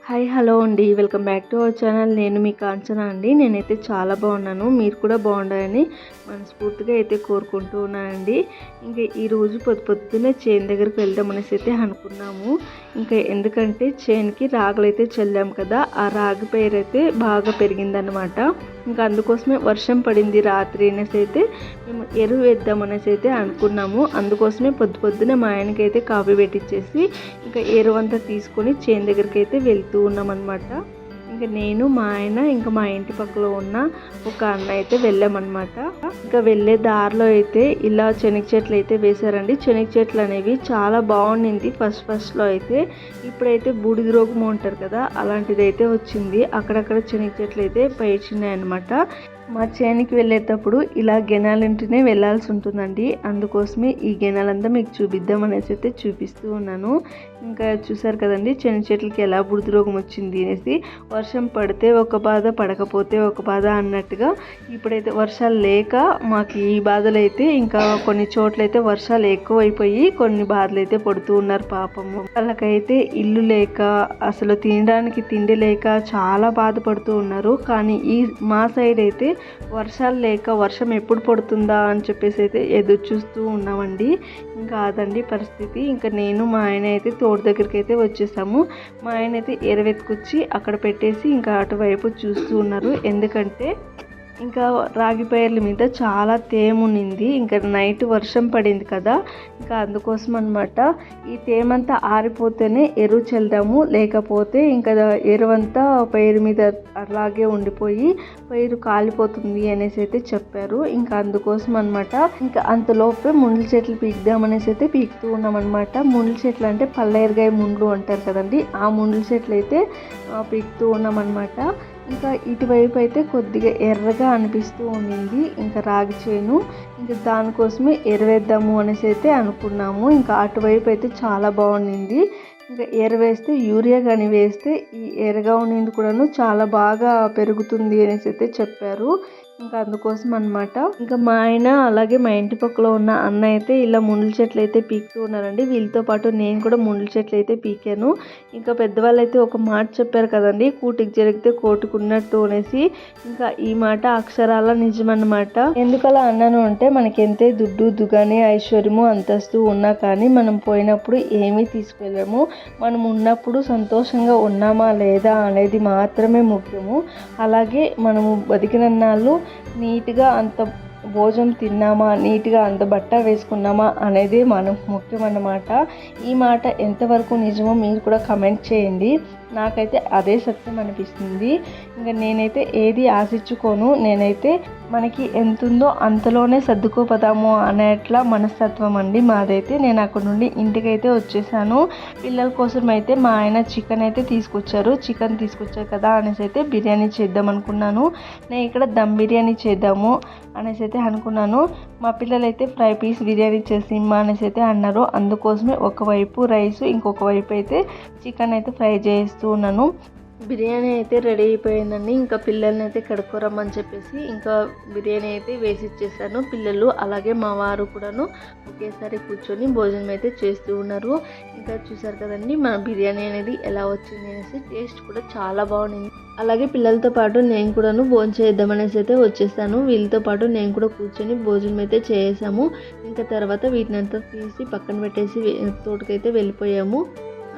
Hi hello అండి, welcome back to our channel. నేను మీ కాంచన అండి. నేనైతే చాలా బాగున్నాను. మీరు కూడా బాగుండాలని మనస్ఫూర్తిగా అయితే కోరుకుంటూ ఉన్నానండి. ఇంకా ఈరోజు పొద్దున్నే చేను దగ్గరికి వెళ్దాం అనేసి అయితే అనుకున్నాము. ఇంకా ఎందుకంటే చేనుకి రాగులు అయితే చల్లాము కదా, ఆ రాగి పైరు అయితే బాగా పెరిగిందనమాట. ఇంకా అందుకోసమే వర్షం పడింది రాత్రి అనేసి అయితే మేము ఎరువు వేద్దామనేసి అయితే అనుకున్నాము. అందుకోసమే పొద్దున్నే మా ఆయనకైతే కాఫీ పెట్టించేసి ఇంకా ఎరువంతా తీసుకొని చేను దగ్గరికి అయితే వెళ్తూ ఉన్నామన్నమాట. ఇంకా నేను మా ఆయన ఇంకా మా ఇంటి పక్కలో ఉన్న ఒక అన్న అయితే వెళ్ళామన్నమాట. ఇంకా వెళ్ళే దారిలో అయితే ఇలా శనగ చెట్లు అయితే వేశారండి. శనగ చెట్లు అనేవి చాలా బాగుండింది ఫస్ట్లో అయితే. ఇప్పుడైతే బూడిద రోగం అంటారు కదా, అలాంటిది అయితే వచ్చింది. అక్కడక్కడ శనగ చెట్లు అయితే పైచినాయి అనమాట. మా చేనికి వెళ్ళేటప్పుడు ఇలా గెనాలింటినే వెళ్ళాల్సి ఉంటుందండి. అందుకోసమే ఈ గెనాలంతా మీకు చూపిద్దామనేసి అయితే చూపిస్తూ ఉన్నాను. ఇంకా చూసారు కదండి శనగ చెట్లకి ఎలా బుడిద రోగం వచ్చింది అనేసి. వర్షం పడితే ఒక బాధ, పడకపోతే ఒక బాధ అన్నట్టుగా ఇప్పుడైతే వర్షాలు లేక మాకు ఈ బాధలు అయితే ఇంకా కొన్ని చోట్లయితే వర్షాలు ఎక్కువైపోయి కొన్ని బాధలు అయితే పడుతూ ఉన్నారు పాపము. వాళ్ళకైతే ఇల్లు లేక అసలు తినడానికి తిండి లేక చాలా బాధపడుతూ ఉన్నారు. కానీ ఈ మా సైడ్ అయితే వర్షాలు లేక వర్షం ఎప్పుడు పడుతుందా అని చెప్పేసి అయితే ఎదురు చూస్తూ ఉన్నామండి. ఇంకా అదండి పరిస్థితి. ఇంకా నేను మా ఆయన అయితే తోట దగ్గరికి అయితే వచ్చేసాము. మా ఆయన అయితే ఎరవెత్తుకొచ్చి అక్కడ పెట్టేసి ఇంకా అటువైపు చూస్తూ ఉన్నారు. ఎందుకంటే ఇంకా రాగి పైర్ల మీద చాలా తేమ ఉన్నింది. ఇంకా నైట్ వర్షం పడింది కదా, ఇంకా అందుకోసం అనమాట. ఈ తేమంతా ఆరిపోతేనే ఎరువు చల్దాము, లేకపోతే ఇంకా ఎరువంతా పైరు మీద అలాగే ఉండిపోయి పైరు కాలిపోతుంది అనేసి అయితే చెప్పారు. ఇంకా అందుకోసం అనమాట. ఇంకా అంతలోపే ముండ్ల చెట్లు పీకుదామనేసి అయితే పీకుతూ ఉన్నాం అనమాట. ముండ్ల చెట్లు అంటే పల్లేరుగాయ ముండ్లు అంటారు కదండి, ఆ ముండ్ల చెట్లు అయితే పీకుతూ ఉన్నాం అనమాట. ఇంకా ఇటువైపు అయితే కొద్దిగా ఎర్రగా అనిపిస్తూ ఉండింది ఇంకా రాగి చేను. ఇంకా దానికోసమే ఎరువేద్దాము అనేసి అయితే అనుకున్నాము. ఇంకా అటువైపు అయితే చాలా బాగుండింది. ఇంకా ఎరువేస్తే యూరియా కానీ వేస్తే ఈ ఎర్రగా ఉండింది కూడాను చాలా బాగా పెరుగుతుంది అనేసి అయితే చెప్పారు. ఇంకా అందుకోసం అనమాట. ఇంకా మా ఆయన అలాగే మా ఇంటి పక్కలో ఉన్న అన్న అయితే ఇలా ముండ్ల చెట్లు అయితే పీకుతూ ఉన్నారండి. వీళ్ళతో పాటు నేను కూడా ముండ్ల చెట్లు అయితే పీకాను. ఇంకా పెద్దవాళ్ళు అయితే ఒక మాట చెప్పారు కదండి, కూటికి జరిగితే కోటుకున్నట్టు అనేసి. ఇంకా ఈ మాట అక్షరాల నిజమన్నమాట. ఎందుకలా అన్నాను అంటే మనకి ఎంతే దుడ్డు దుగాని ఐశ్వర్యము అంతస్తు ఉన్నా కానీ మనం పోయినప్పుడు ఏమీ తీసుకెళ్ళము. మనం ఉన్నప్పుడు సంతోషంగా ఉన్నామా లేదా అనేది మాత్రమే ముఖ్యము. అలాగే మనము బతికినన్నాళ్ళు నీట్గా అంత భోజనం తిన్నామా, నీట్గా అంత బట్ట వేసుకున్నామా అనేది మనకు ముఖ్యమన్నమాట. ఈ మాట ఎంతవరకు నిజమో మీరు కూడా కమెంట్ చేయండి. నాకైతే అదే సత్యం అనిపిస్తుంది. ఇంకా నేనైతే ఏది ఆశించుకోను. నేనైతే మనకి ఎంత ఉందో అంతలోనే సర్దుకోపోదాము అనేట్లా మనస్తత్వం అండి మాదైతే. నేను అక్కడ నుండి ఇంటికైతే వచ్చేసాను. పిల్లల కోసం అయితే మా ఆయన చికెన్ అయితే తీసుకొచ్చారు కదా అనేసి అయితే బిర్యానీ చేద్దాం అనుకున్నాను. నేను ఇక్కడ దమ్ బిర్యానీ చేద్దాము అనేసి అయితే అనుకున్నాను. మా పిల్లలైతే ఫ్రై పీస్ బిర్యానీ చేసి ఇమ్మా అనేసి అయితే అన్నారు. అందుకోసమే ఒకవైపు రైస్, ఇంకొక వైపు అయితే చికెన్ అయితే ఫ్రై చేస్తూ ఉన్నాను. బిర్యానీ అయితే రెడీ అయిపోయిందండి. ఇంకా పిల్లల్ని అయితే కడుక్కోరమ్మని చెప్పేసి ఇంకా బిర్యానీ అయితే వేసి ఇచ్చేసాను. పిల్లలు అలాగే మా వారు కూడాను ఒకేసారి కూర్చొని భోజనం అయితే చేస్తూ ఉన్నారు. ఇంకా చూసారు కదండి మన బిర్యానీ అనేది ఎలా వచ్చింది అనేసి. టేస్ట్ కూడా చాలా బాగుంది. అలాగే పిల్లలతో పాటు నేను కూడాను భోజనం చేద్దామనేసి అయితే వచ్చేసాను. వీళ్ళతో పాటు నేను కూడా కూర్చొని భోజనం అయితే చేసాము. ఇంకా తర్వాత వీటిని అంతా తీసి పక్కన పెట్టేసి తోటకైతే వెళ్ళిపోయాము.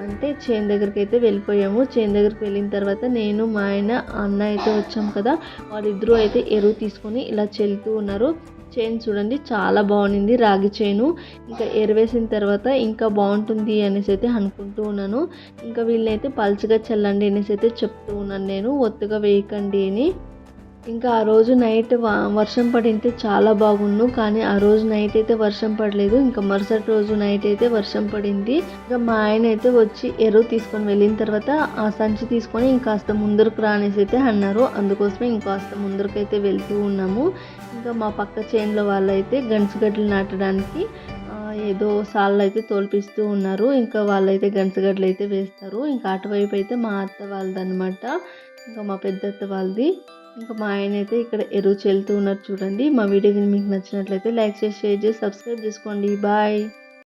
అంటే చేను దగ్గరికి అయితే వెళ్ళిపోయాము. చేను దగ్గరికి వెళ్ళిన తర్వాత నేను మా ఆయన అన్న అయితే వచ్చాము కదా, వాళ్ళిద్దరూ అయితే ఎరువు తీసుకొని ఇలా చెల్లుతూ ఉన్నారు. చేను చూడండి చాలా బాగుంది రాగి చేను. ఇంకా ఎరువేసిన తర్వాత ఇంకా బాగుంటుంది అనేసి అయితే అనుకుంటూ ఉన్నాను. ఇంకా వీళ్ళనైతే పలుచగా చల్లండి అనేసి అయితే చెప్తూ ఉన్నాను నేను, ఒత్తుగా వేయకండి అని. ఇంకా ఆ రోజు నైట్ వర్షం పడింటే చాలా బాగుండు, కానీ ఆ రోజు నైట్ అయితే వర్షం పడలేదు. ఇంకా మరుసటి రోజు నైట్ అయితే వర్షం పడింది. ఇంకా మా ఆయన అయితే వచ్చి ఎరువు తీసుకొని వెళ్ళిన తర్వాత ఆ సంచి తీసుకొని ఇంకాస్త ముందరకు రానేసి అయితే అన్నారు. అందుకోసమే ఇంకాస్త ముందరకైతే వెళ్తూ ఉన్నాము. ఇంకా మా పక్క చేనులో వాళ్ళైతే గంచుగడ్డలు నాటడానికి ఏదో సాళ్ళు అయితే తోల్పిస్తూ ఉన్నారు. ఇంకా వాళ్ళైతే గంచుగడ్డలు అయితే వేస్తారు. ఇంకా అటువైపు అయితే మా అత్త వాళ్ళదనమాట, ఇంకా మా పెద్ద అత్త వాళ్ళది. ఇంకా మా ఆయన అయితే ఇక్కడ ఎరువు చల్లుతూ ఉన్నారు చూడండి. మా వీడియో మీకు నచ్చినట్లయితే లైక్ చేసి షేర్ చేసి సబ్స్క్రైబ్ చేసుకోండి. బాయ్.